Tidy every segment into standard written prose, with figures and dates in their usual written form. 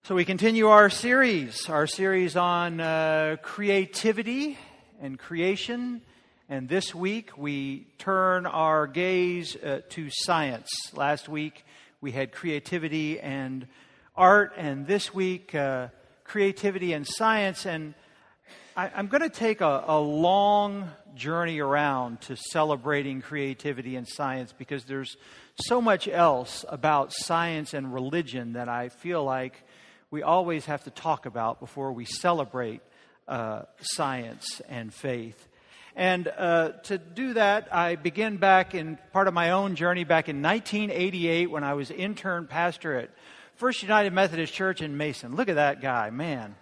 So we continue our series on creativity and creation. And this week we turn our gaze to science. Last week we had creativity and art, and this week creativity and science. And I'm going to take a long journey around to celebrating creativity and science, because there's so much else about science and religion that I feel like we always have to talk about before we celebrate science and faith. And to do that, I begin back in part of my own journey back in 1988 when I was intern pastor at First United Methodist Church in Mason. Look at that guy, man.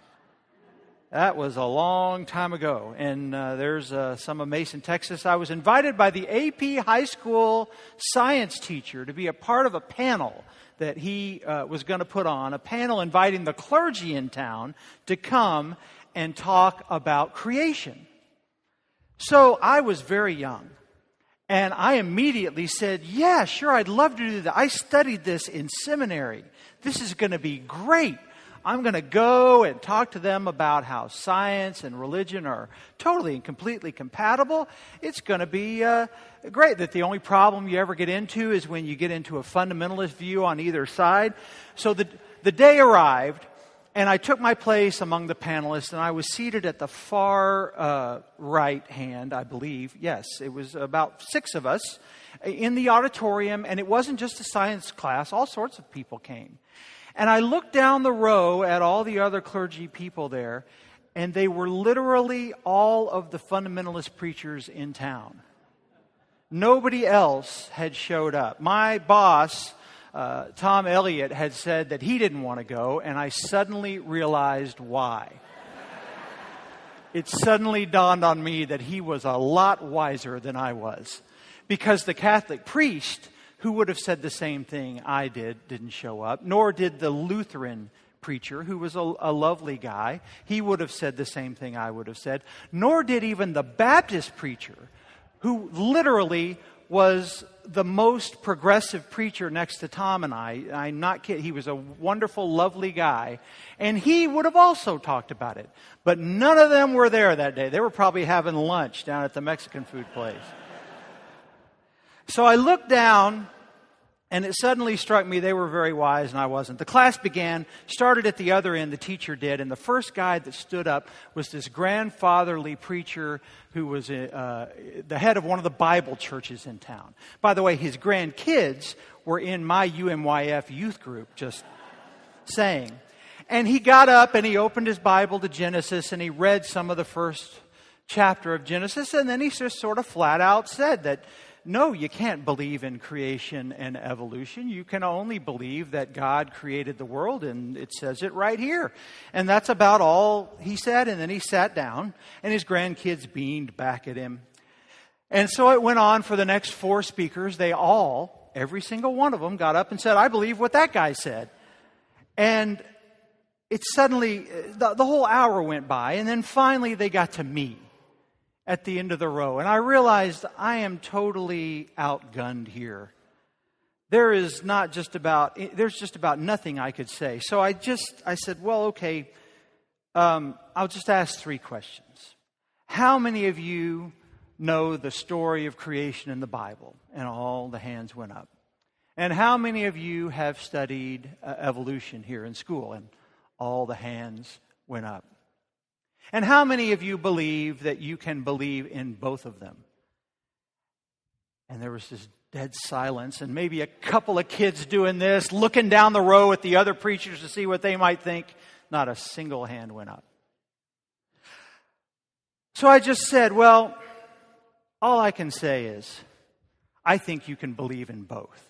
That was a long time ago. And there's some of Mason, Texas. I was invited by the AP high school science teacher to be a part of a panel that he was going to put on, a panel inviting the clergy in town to come and talk about creation. So I was very young, and I immediately said, yeah, sure, I'd love to do that. I studied this in seminary. This is going to be great. I'm going to go and talk to them about how science and religion are totally and completely compatible. It's going to be great. That the only problem you ever get into is when you get into a fundamentalist view on either side. So the day arrived, and I took my place among the panelists, and I was seated at the far right hand, I believe. Yes, it was about 6 of us in the auditorium, and it wasn't just a science class. All sorts of people came. And I looked down the row at all the other clergy people there, and they were literally all of the fundamentalist preachers in town. Nobody else had showed up. My boss, Tom Elliott, had said that he didn't want to go, and I suddenly realized why. It suddenly dawned on me that he was a lot wiser than I was, because the Catholic priest who would have said the same thing I did didn't show up, nor did the Lutheran preacher, who was a lovely guy. He would have said the same thing I would have said, nor did even the Baptist preacher, who literally was the most progressive preacher next to Tom and I. I'm not kidding. He was a wonderful, lovely guy, and he would have also talked about it. But none of them were there that day. They were probably having lunch down at the Mexican food place. So I looked down, and it suddenly struck me they were very wise and I wasn't. The class started at the other end, the teacher did, and the first guy that stood up was this grandfatherly preacher who was the head of one of the Bible churches in town. By the way, his grandkids were in my UMYF youth group, just saying. And he got up and he opened his Bible to Genesis and he read some of the first chapter of Genesis, and then he just sort of flat out said that, no, you can't believe in creation and evolution. You can only believe that God created the world, and it says it right here. And that's about all he said, and then he sat down, and his grandkids beamed back at him. And so it went on for the next 4 speakers. They all, every single one of them, got up and said, I believe what that guy said. And it suddenly, the whole hour went by, and then finally they got to me at the end of the row. And I realized I am totally outgunned here. There's just about nothing I could say. So I said, well, okay, I'll just ask 3 questions. How many of you know the story of creation in the Bible? And all the hands went up. And how many of you have studied evolution here in school? And all the hands went up. And how many of you believe that you can believe in both of them? And there was this dead silence, and maybe a couple of kids doing this, looking down the row at the other preachers to see what they might think. Not a single hand went up. So I just said, well, all I can say is, I think you can believe in both.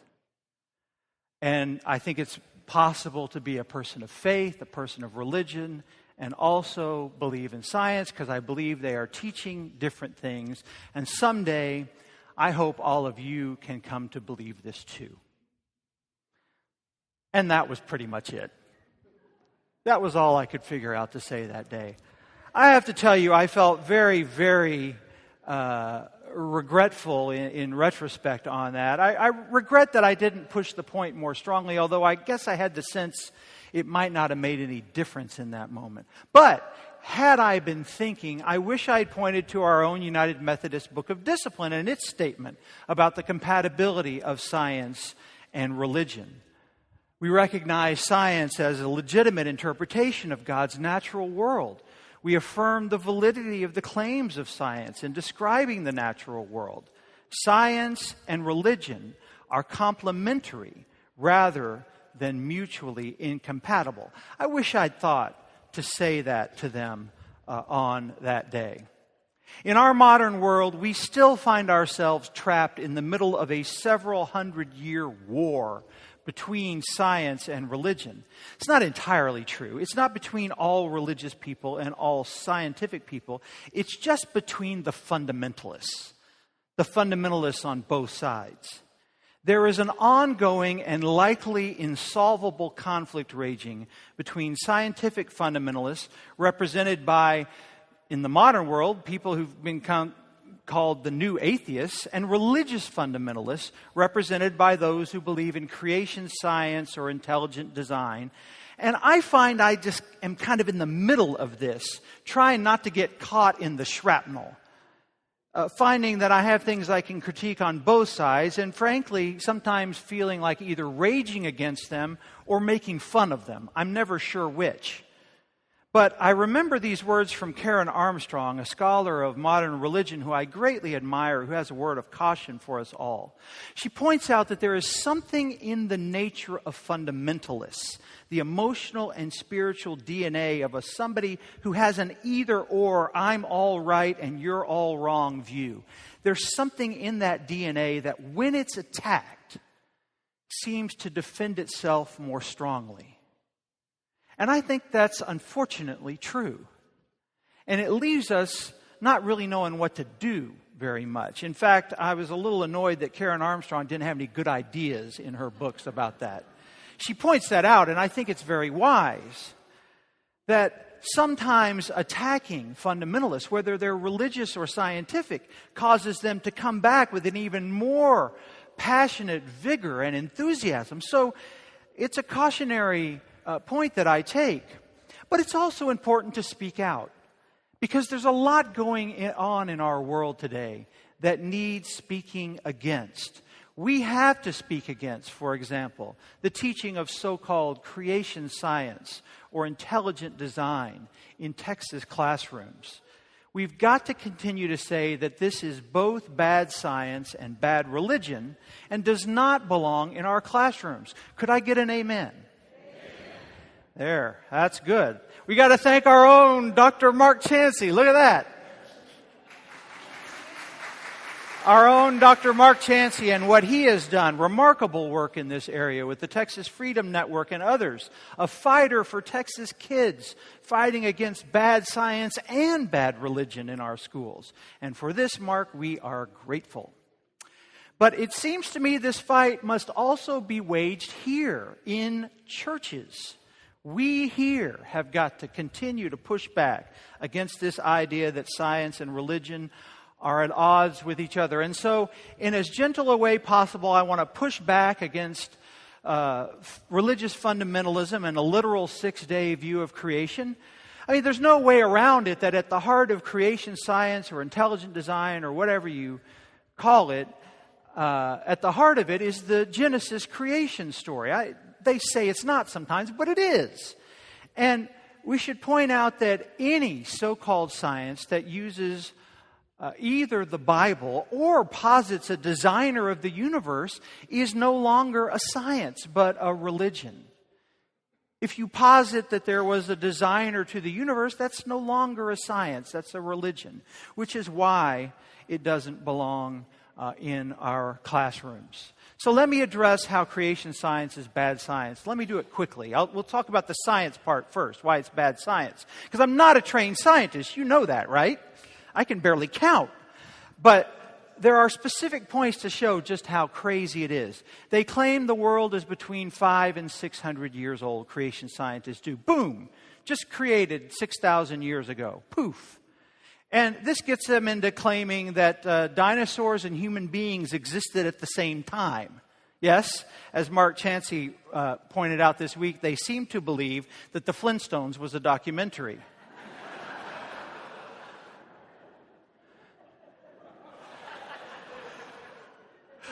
And I think it's possible to be a person of faith, a person of religion, and also believe in science, because I believe they are teaching different things. And someday, I hope all of you can come to believe this too. And that was pretty much it. That was all I could figure out to say that day. I have to tell you, I felt very, very regretful in retrospect on that. I regret that I didn't push the point more strongly, although I guess I had the sense it might not have made any difference in that moment. But had I been thinking, I wish I had pointed to our own United Methodist Book of Discipline and its statement about the compatibility of science and religion. We recognize science as a legitimate interpretation of God's natural world. We affirm the validity of the claims of science in describing the natural world. Science and religion are complementary rather than mutually incompatible. I wish I'd thought to say that to them on that day. In our modern world, we still find ourselves trapped in the middle of a several hundred-year war between science and religion. It's not entirely true. It's not between all religious people and all scientific people. It's just between the fundamentalists on both sides. There is an ongoing and likely insolvable conflict raging between scientific fundamentalists, represented by, in the modern world, people who've been called the new atheists, and religious fundamentalists, represented by those who believe in creation science or intelligent design. And I find I just am kind of in the middle of this, trying not to get caught in the shrapnel. Finding that I have things I can critique on both sides, and frankly, sometimes feeling like either raging against them or making fun of them. I'm never sure which. But I remember these words from Karen Armstrong, a scholar of modern religion who I greatly admire, who has a word of caution for us all. She points out that there is something in the nature of fundamentalists, the emotional and spiritual DNA of somebody who has an either-or, I'm all right and you're all wrong view. There's something in that DNA that when it's attacked, seems to defend itself more strongly. And I think that's unfortunately true. And it leaves us not really knowing what to do very much. In fact, I was a little annoyed that Karen Armstrong didn't have any good ideas in her books about that. She points that out, and I think it's very wise, that sometimes attacking fundamentalists, whether they're religious or scientific, causes them to come back with an even more passionate vigor and enthusiasm. So it's a cautionary point that I take. But it's also important to speak out, because there's a lot going on in our world today that needs speaking against. We have to speak against, for example, the teaching of so-called creation science or intelligent design in Texas classrooms. We've got to continue to say that this is both bad science and bad religion and does not belong in our classrooms. Could I get an amen? There, that's good. We got to thank our own Dr. Mark Chansey. Look at that. Our own Dr. Mark Chansey and what he has done. Remarkable work in this area with the Texas Freedom Network and others. A fighter for Texas kids, fighting against bad science and bad religion in our schools. And for this, Mark, we are grateful. But it seems to me this fight must also be waged here in churches. We here have got to continue to push back against this idea that science and religion are at odds with each other. And so, in as gentle a way possible, I want to push back against religious fundamentalism and a literal six-day view of creation. I mean, there's no way around it that at the heart of creation science or intelligent design or whatever you call it, at the heart of it is the Genesis creation story. They say it's not sometimes, but it is. And we should point out that any so-called science that uses either the Bible or posits a designer of the universe is no longer a science, but a religion. If you posit that there was a designer to the universe, that's no longer a science, that's a religion, which is why it doesn't belong in our classrooms. So let me address how creation science is bad science. Let me do it quickly. We'll talk about the science part first, why it's bad science. Because I'm not a trained scientist. You know that, right? I can barely count. But there are specific points to show just how crazy it is. They claim the world is between 500 and 600 years old, creation scientists do. Boom! Just created 6,000 years ago. Poof! And this gets them into claiming that dinosaurs and human beings existed at the same time. Yes, as Mark Chansey pointed out this week, they seem to believe that The Flintstones was a documentary.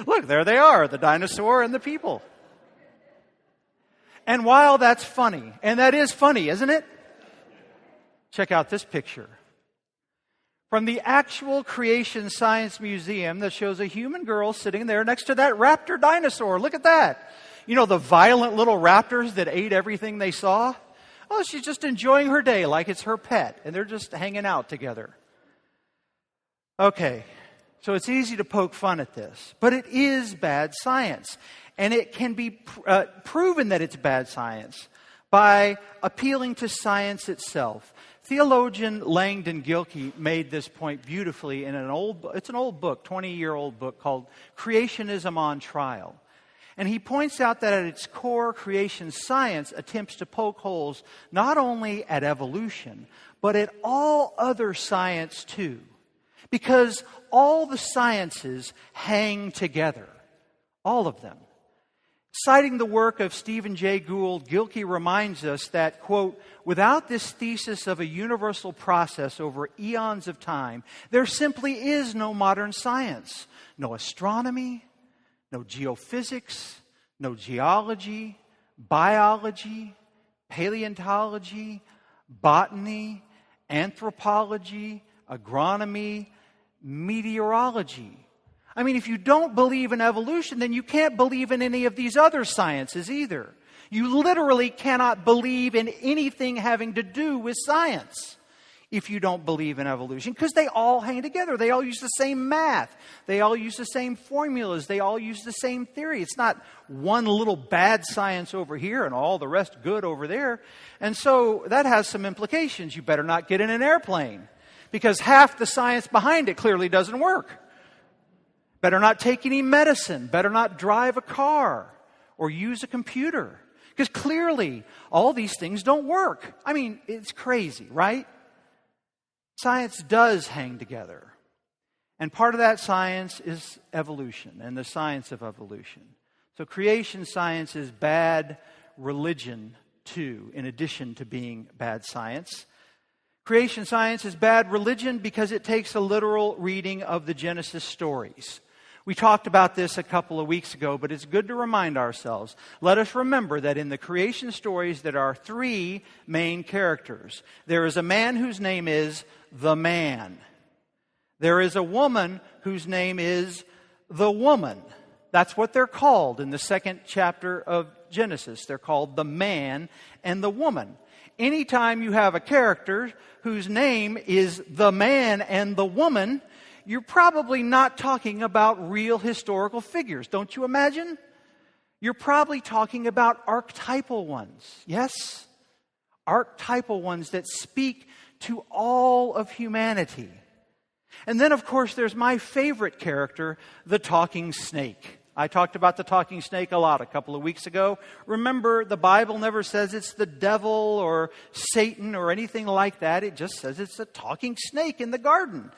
Look, there they are, the dinosaur and the people. And while that's funny, and that is funny, isn't it? Check out this picture. From the actual Creation Science Museum that shows a human girl sitting there next to that raptor dinosaur. Look at that. You know, the violent little raptors that ate everything they saw? Oh, she's just enjoying her day like it's her pet, and they're just hanging out together. Okay, so it's easy to poke fun at this, but it is bad science. And it can be proven that it's bad science by appealing to science itself. Theologian Langdon Gilkey made this point beautifully in an old book, 20-year-old book called Creationism on Trial. And he points out that at its core, creation science attempts to poke holes not only at evolution, but at all other science too. Because all the sciences hang together. All of them. Citing the work of Stephen Jay Gould, Gilkey reminds us that, quote, without this thesis of a universal process over eons of time, there simply is no modern science. No astronomy, no geophysics, no geology, biology, paleontology, botany, anthropology, agronomy, meteorology. I mean, if you don't believe in evolution, then you can't believe in any of these other sciences either. You literally cannot believe in anything having to do with science if you don't believe in evolution, because they all hang together. They all use the same math. They all use the same formulas. They all use the same theory. It's not one little bad science over here and all the rest good over there. And so that has some implications. You better not get in an airplane, because half the science behind it clearly doesn't work. Better not take any medicine. Better not drive a car or use a computer. Because clearly, all these things don't work. I mean, it's crazy, right? Science does hang together. And part of that science is evolution and the science of evolution. So creation science is bad religion too, in addition to being bad science. Creation science is bad religion because it takes a literal reading of the Genesis stories. We talked about this a couple of weeks ago, but it's good to remind ourselves. Let us remember that in the creation stories there are three main characters. There is a man whose name is the man. There is a woman whose name is the woman. That's what they're called in the second chapter of Genesis. They're called the man and the woman. Anytime you have a character whose name is the man and the woman, you're probably not talking about real historical figures, don't you imagine? You're probably talking about archetypal ones, yes? Archetypal ones that speak to all of humanity. And then, of course, there's my favorite character, the talking snake. I talked about the talking snake a lot a couple of weeks ago. Remember, the Bible never says it's the devil or Satan or anything like that. It just says it's a talking snake in the garden.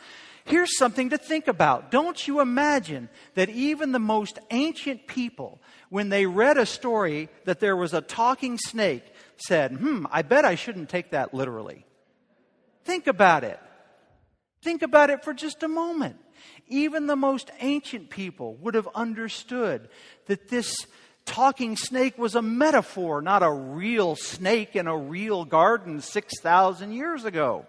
Here's something to think about. Don't you imagine that even the most ancient people, when they read a story that there was a talking snake, said, I bet I shouldn't take that literally. Think about it. Think about it for just a moment. Even the most ancient people would have understood that this talking snake was a metaphor, not a real snake in a real garden 6,000 years ago.